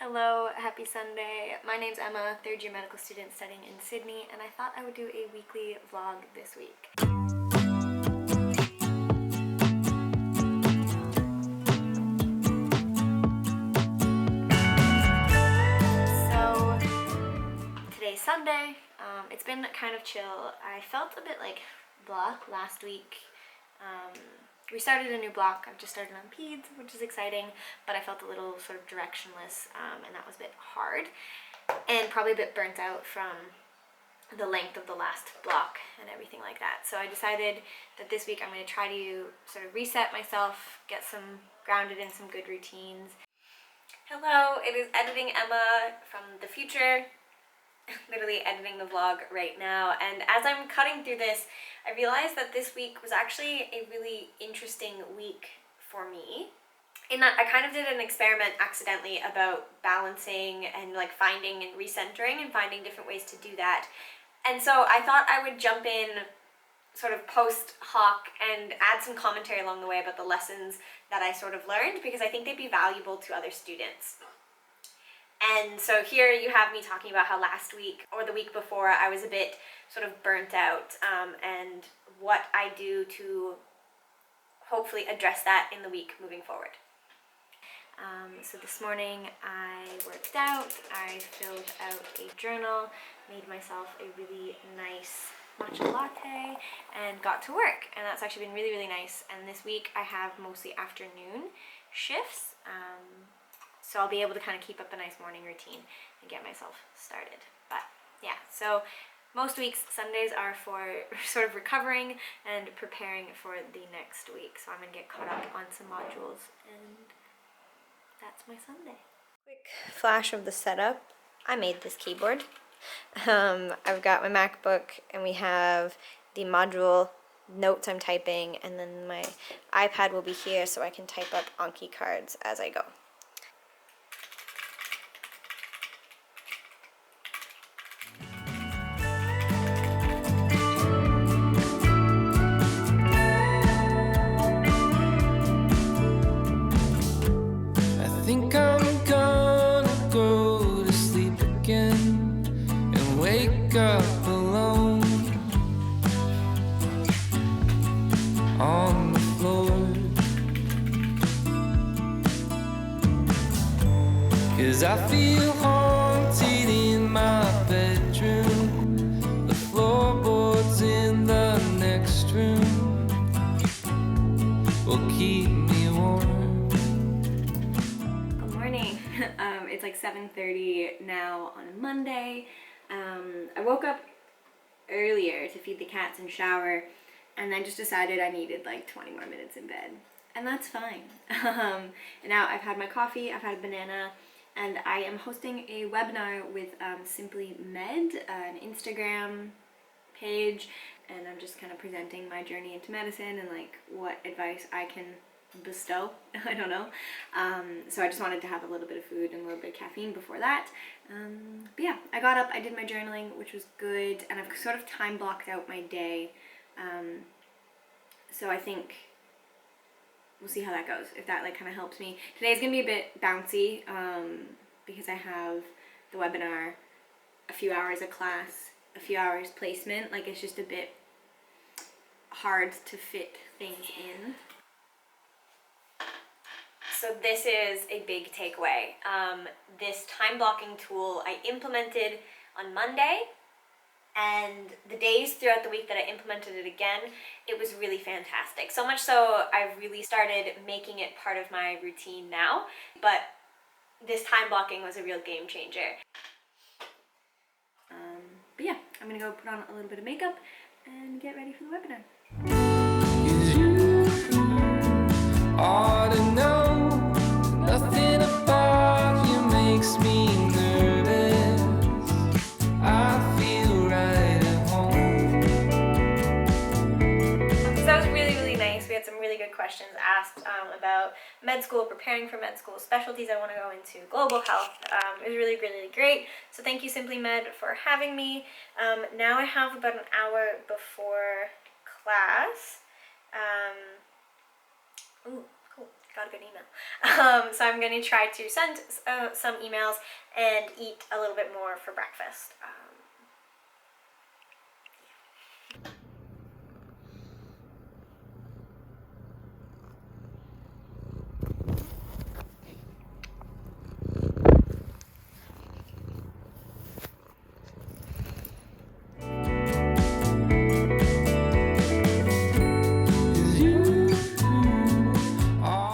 Hello, happy Sunday. My name's Emma, third year medical student studying in Sydney, and I thought I would do a weekly vlog this week. So, today's Sunday. It's been kind of chill. I felt a bit like blah last week. We started a new block. I've just started on peds, which is exciting, but I felt a little sort of directionless, and that was a bit hard and probably a bit burnt out from the length of the last block and everything like that. So I decided that this week I'm going to try to sort of reset myself, get some grounded in some good routines. Hello, it is Editing Emma from the future. Literally editing the vlog right now, and as I'm cutting through this, I realized that this week was actually a really interesting week for me, in that I kind of did an experiment accidentally about balancing and like finding and recentering and finding different ways to do that. And so I thought I would jump in sort of post hoc and add some commentary along the way about the lessons that I sort of learned, because I think they'd be valuable to other students. And so here you have me talking about how last week or the week before I was a bit sort of burnt out, and what I do to hopefully address that in the week moving forward. So this morning I worked out, I filled out a journal, made myself a really nice matcha latte, and got to work. And that's actually been really, really nice. And this week I have mostly afternoon shifts. So I'll be able to kind of keep up a nice morning routine and get myself started. But yeah, so most weeks, Sundays are for sort of recovering and preparing for the next week. So I'm going to get caught up on some modules, and that's my Sunday. Quick flash of the setup. I made this keyboard. I've got my MacBook, and we have the module notes I'm typing, and then my iPad will be here so I can type up Anki cards as I go. Think I'm gonna go to sleep again and wake up alone on the floor, 'cause I feel haunted in my bedroom. The floorboards in the next room will keep me warm. It's like 7:30 now on a Monday. I woke up earlier to feed the cats and shower, and then just decided I needed like 20 more minutes in bed, and that's fine. And now I've had my coffee, I've had a banana, and I am hosting a webinar with Simply Med, an Instagram page, and I'm just kind of presenting my journey into medicine and like what advice I can bestow. I don't know. So I just wanted to have a little bit of food and a little bit of caffeine before that. But yeah, I got up, I did my journaling, which was good, and I've sort of time blocked out my day. So I think we'll see how that goes, if that like kind of helps me. Today's gonna be a bit bouncy, because I have the webinar, a few hours of class, a few hours placement. Like, it's just a bit hard to fit things in. So this is a big takeaway. This time blocking tool I implemented on Monday, and the days throughout the week that I implemented it again, it was really fantastic. So much so I've really started making it part of my routine now, but this time blocking was a real game changer. But yeah, I'm gonna go put on a little bit of makeup and get ready for the webinar. 'Cause you ought to know nothing about you makes me nervous. I feel right at home. So that was really, really nice. We had some really good questions asked about med school, preparing for med school, specialties I want to go into, global health. It was really, really great. So thank you, Simply Med, for having me. Now I have about an hour before class. Ooh, cool. got a good email. So I'm going to try to send some emails and eat a little bit more for breakfast.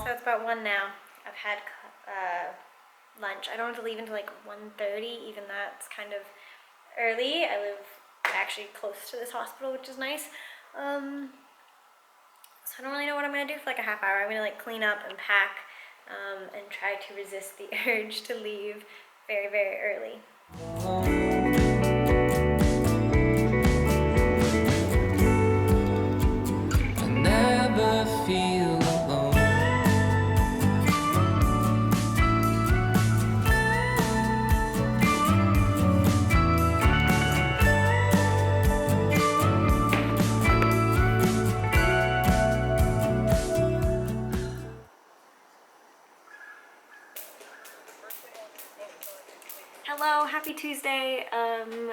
So it's about 1 now. I've had lunch. I don't have to leave until like 1:30. Even that's kind of early. I live actually close to this hospital, which is nice. So I don't really know what I'm gonna do for like a half hour. I'm gonna like clean up and pack and try to resist the urge to leave very, very early. I never feel alone. Hello, happy Tuesday.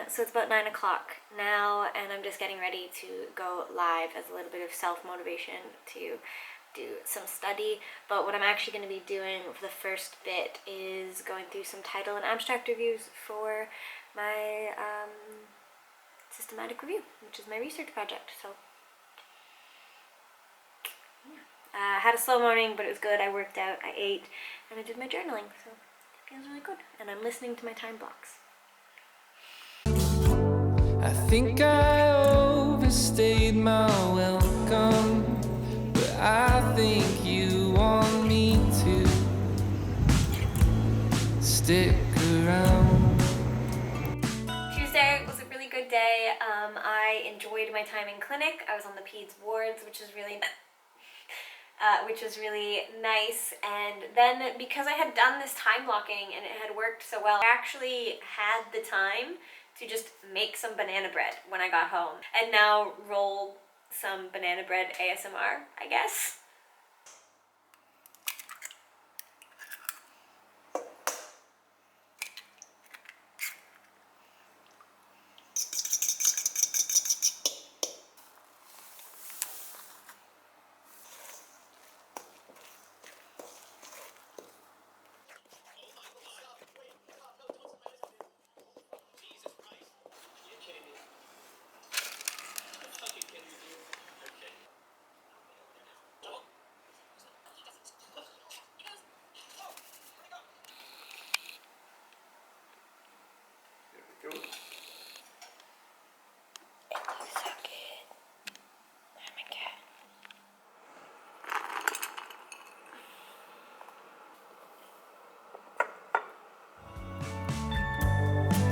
So it's about 9 o'clock now, and I'm just getting ready to go live as a little bit of self-motivation to do some study. But what I'm actually going to be doing for the first bit is going through some title and abstract reviews for my systematic review, which is my research project. So yeah. Had a slow morning, but it was good. I worked out, I ate, and I did my journaling, so it feels really good. And I'm listening to my time blocks. I think I overstayed my welcome, but I think you want me to stick around. Tuesday was a really good day. I enjoyed my time in clinic. I was on the peds wards, which was really nice. And then because I had done this time blocking and it had worked so well, I actually had the time to just make some banana bread when I got home, and now roll some banana bread ASMR, I guess.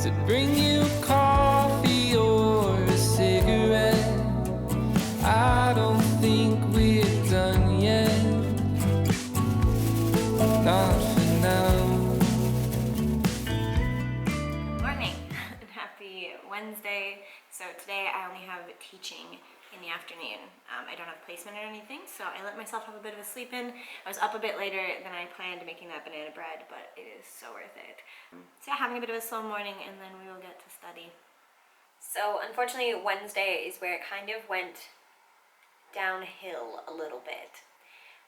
To bring you coffee or a cigarette, I don't think we're done yet. Not for now. Good morning and happy Wednesday. So today I only have teaching in the afternoon. I don't have placement or anything, so I let myself have a bit of a sleep in. I was up a bit later than I planned making that banana bread, but it is so worth it. So yeah, having a bit of a slow morning, and then we will get to study. So unfortunately Wednesday is where it kind of went downhill a little bit.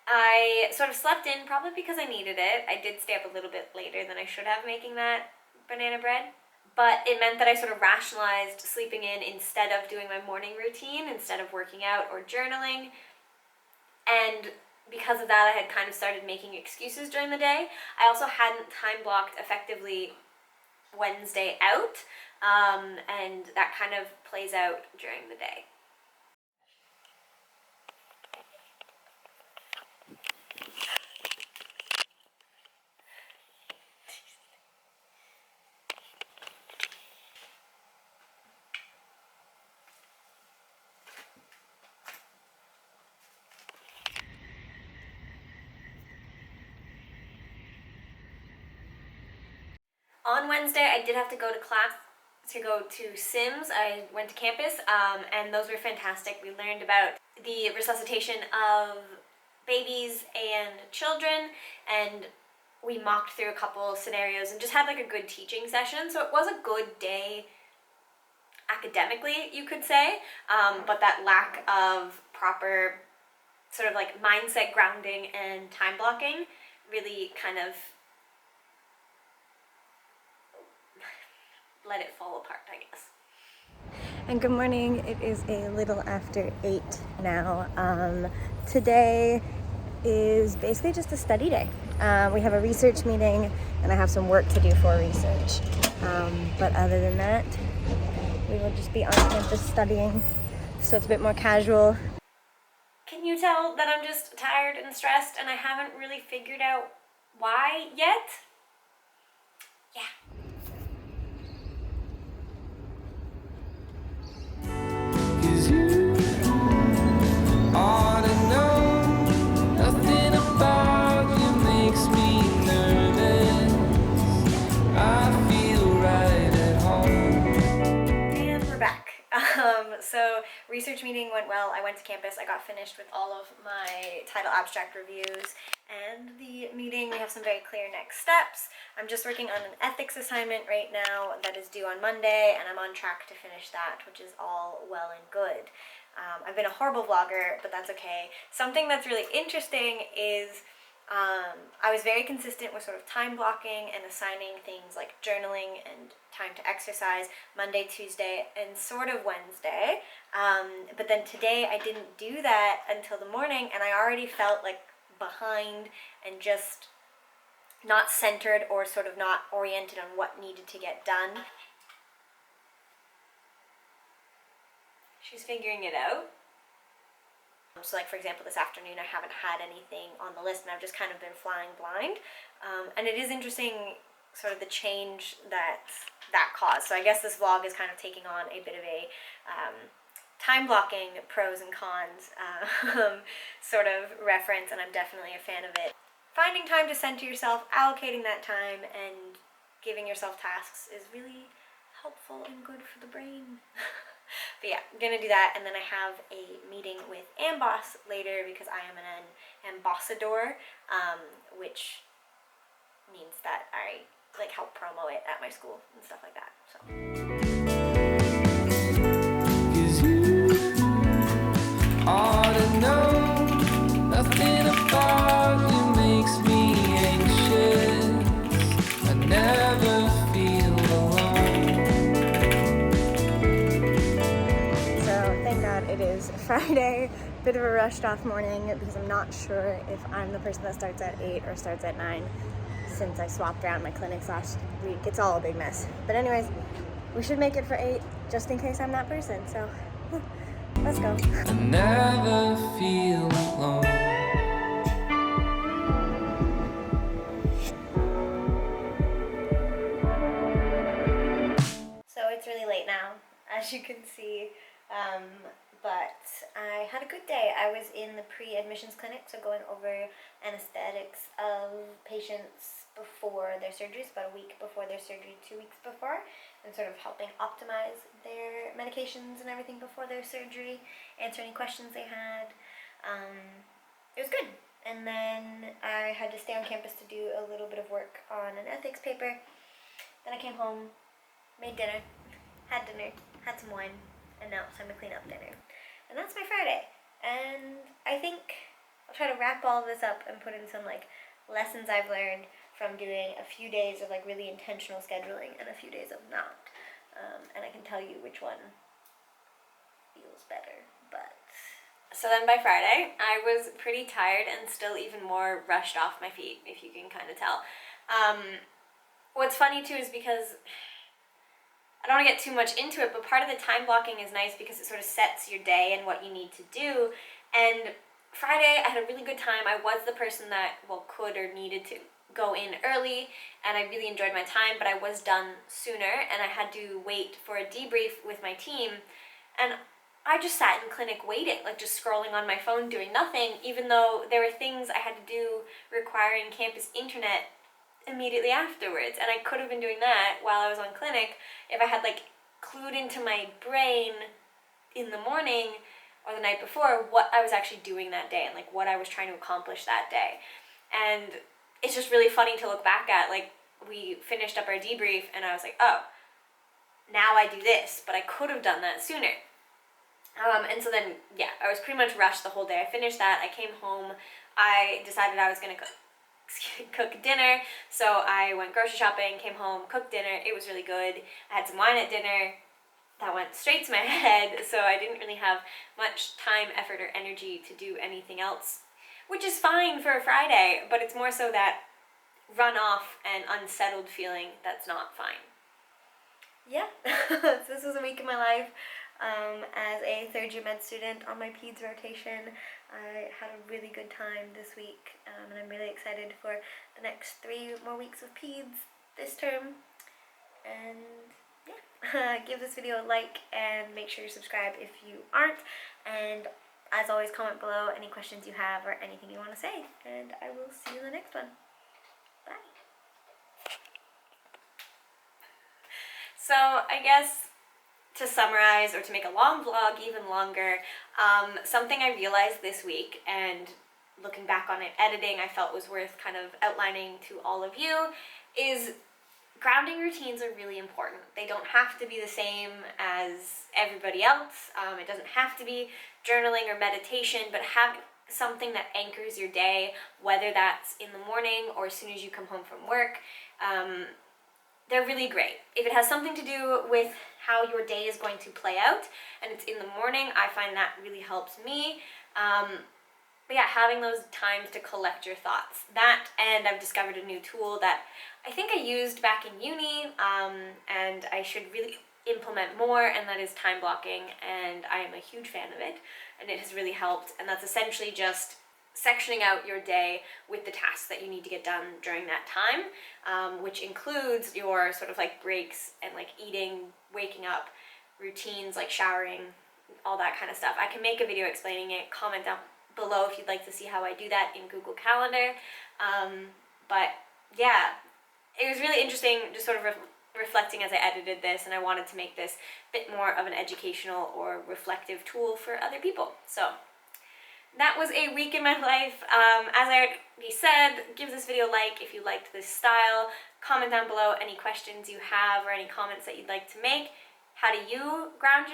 I sort of slept in, probably because I needed it. I did stay up a little bit later than I should have making that banana bread. But it meant that I sort of rationalized sleeping in instead of doing my morning routine, instead of working out or journaling. And because of that, I had kind of started making excuses during the day. I also hadn't time blocked effectively Wednesday out, and that kind of plays out during the day. On Wednesday, I did have to go to class, to go to Sims. I went to campus, and those were fantastic. We learned about the resuscitation of babies and children, and we mocked through a couple scenarios and just had like a good teaching session. So it was a good day academically, you could say, but that lack of proper sort of like mindset grounding and time blocking really kind of let it fall apart, I guess. And good morning. It is a little after 8 now. Today is basically just a study day. We have a research meeting and I have some work to do for research. But other than that, we will just be on campus studying, so it's a bit more casual. Can you tell that I'm just tired and stressed and I haven't really figured out why yet? Yeah. 'Cause you ought to know nothing about you makes me nervous. I feel right at home. And we're back. So research meeting went well. I went to campus. I got finished with all of my title abstract reviews and the meeting. We have some very clear next steps. I'm just working on an ethics assignment right now that is due on Monday, and I'm on track to finish that, which is all well and good. I've been a horrible vlogger, but that's okay. Something that's really interesting is I was very consistent with sort of time blocking and assigning things like journaling and time to exercise Monday, Tuesday, and sort of Wednesday. But then today I didn't do that until the morning, and I already felt like behind and just not centered or sort of not oriented on what needed to get done. She's figuring it out. So like, for example, this afternoon I haven't had anything on the list and I've just kind of been flying blind. And it is interesting sort of the change that caused. So I guess this vlog is kind of taking on a bit of a time blocking pros and cons sort of reference, and I'm definitely a fan of it. Finding time to center yourself, allocating that time, and giving yourself tasks is really helpful and good for the brain. But yeah, I'm gonna do that, and then I have a meeting with Amboss later because I am an ambassador, which means that I like help promo it at my school and stuff like that. So. 'Cause you ought to know nothing about you makes me anxious. I never feel alone. So thank God it is Friday. Bit of a rushed off morning because I'm not sure if I'm the person that starts at 8 or starts at 9. Since I swapped around my clinics last week, it's all a big mess. But anyways, we should make it for 8 just in case I'm that person. So let's go. I never feel alone. So it's really late now, as you can see, but I had a good day. I was in the pre-admissions clinic, so going over anesthetics of patients before their surgeries, about a week before their surgery, 2 weeks before, and sort of helping optimize their medications and everything before their surgery, answer any questions they had. It was good. And then I had to stay on campus to do a little bit of work on an ethics paper. Then I came home, made dinner, had some wine, and now it's time to clean up dinner. And that's my Friday. And I think I'll try to wrap all of this up and put in some like lessons I've learned from doing a few days of like really intentional scheduling and a few days of not. And I can tell you which one feels better. But so then by Friday, I was pretty tired and still even more rushed off my feet, if you can kind of tell. What's funny too is because I don't want to get too much into it, but part of the time blocking is nice because it sort of sets your day and what you need to do. And Friday, I had a really good time. I was the person that, could or needed to go in early, and I really enjoyed my time, but I was done sooner, and I had to wait for a debrief with my team. And I just sat in clinic waiting, like just scrolling on my phone, doing nothing, even though there were things I had to do requiring campus internet immediately afterwards, and I could have been doing that while I was on clinic if I had like clued into my brain in the morning or the night before what I was actually doing that day and like what I was trying to accomplish that day. And it's just really funny to look back at. Like, we finished up our debrief and I was like, oh, now I do this, but I could have done that sooner. And so then, yeah, I was pretty much rushed the whole day. I finished that, I came home, I decided I was gonna cook dinner, so I went grocery shopping, came home, cooked dinner. It was really good. I had some wine at dinner. That went straight to my head, so I didn't really have much time, effort, or energy to do anything else, which is fine for a Friday, but it's more so that run-off and unsettled feeling that's not fine. Yeah, so this was a week in my life. As a third-year med student on my peds rotation, I had a really good time this week, and I'm really excited for the next 3 more weeks of peds this term. And yeah, give this video a like and make sure you subscribe if you aren't. And as always, comment below any questions you have or anything you want to say. And I will see you in the next one. Bye. So I guess to summarize, or to make a long vlog even longer, something I realized this week, and looking back on it, editing, I felt was worth kind of outlining to all of you, is grounding routines are really important. They don't have to be the same as everybody else. It doesn't have to be journaling or meditation, but have something that anchors your day, whether that's in the morning or as soon as you come home from work. They're really great. If it has something to do with how your day is going to play out, and it's in the morning, I find that really helps me. But yeah, having those times to collect your thoughts. That, and I've discovered a new tool that I think I used back in uni, and I should really implement more, and that is time blocking, and I am a huge fan of it, and it has really helped. And that's essentially just sectioning out your day with the tasks that you need to get done during that time, which includes your sort of like breaks and like eating, waking up, routines like showering, all that kind of stuff. I can make a video explaining it. Comment down below if you'd like to see how I do that in Google Calendar. But yeah, it was really interesting just sort of reflecting as I edited this, and I wanted to make this a bit more of an educational or reflective tool for other people. So that was a week in my life. As I already said, give this video a like if you liked this style. Comment down below any questions you have or any comments that you'd like to make. How do you ground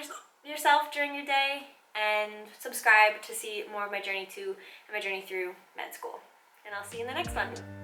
yourself during your day? And subscribe to see more of my journey to and my journey through med school. And I'll see you in the next one.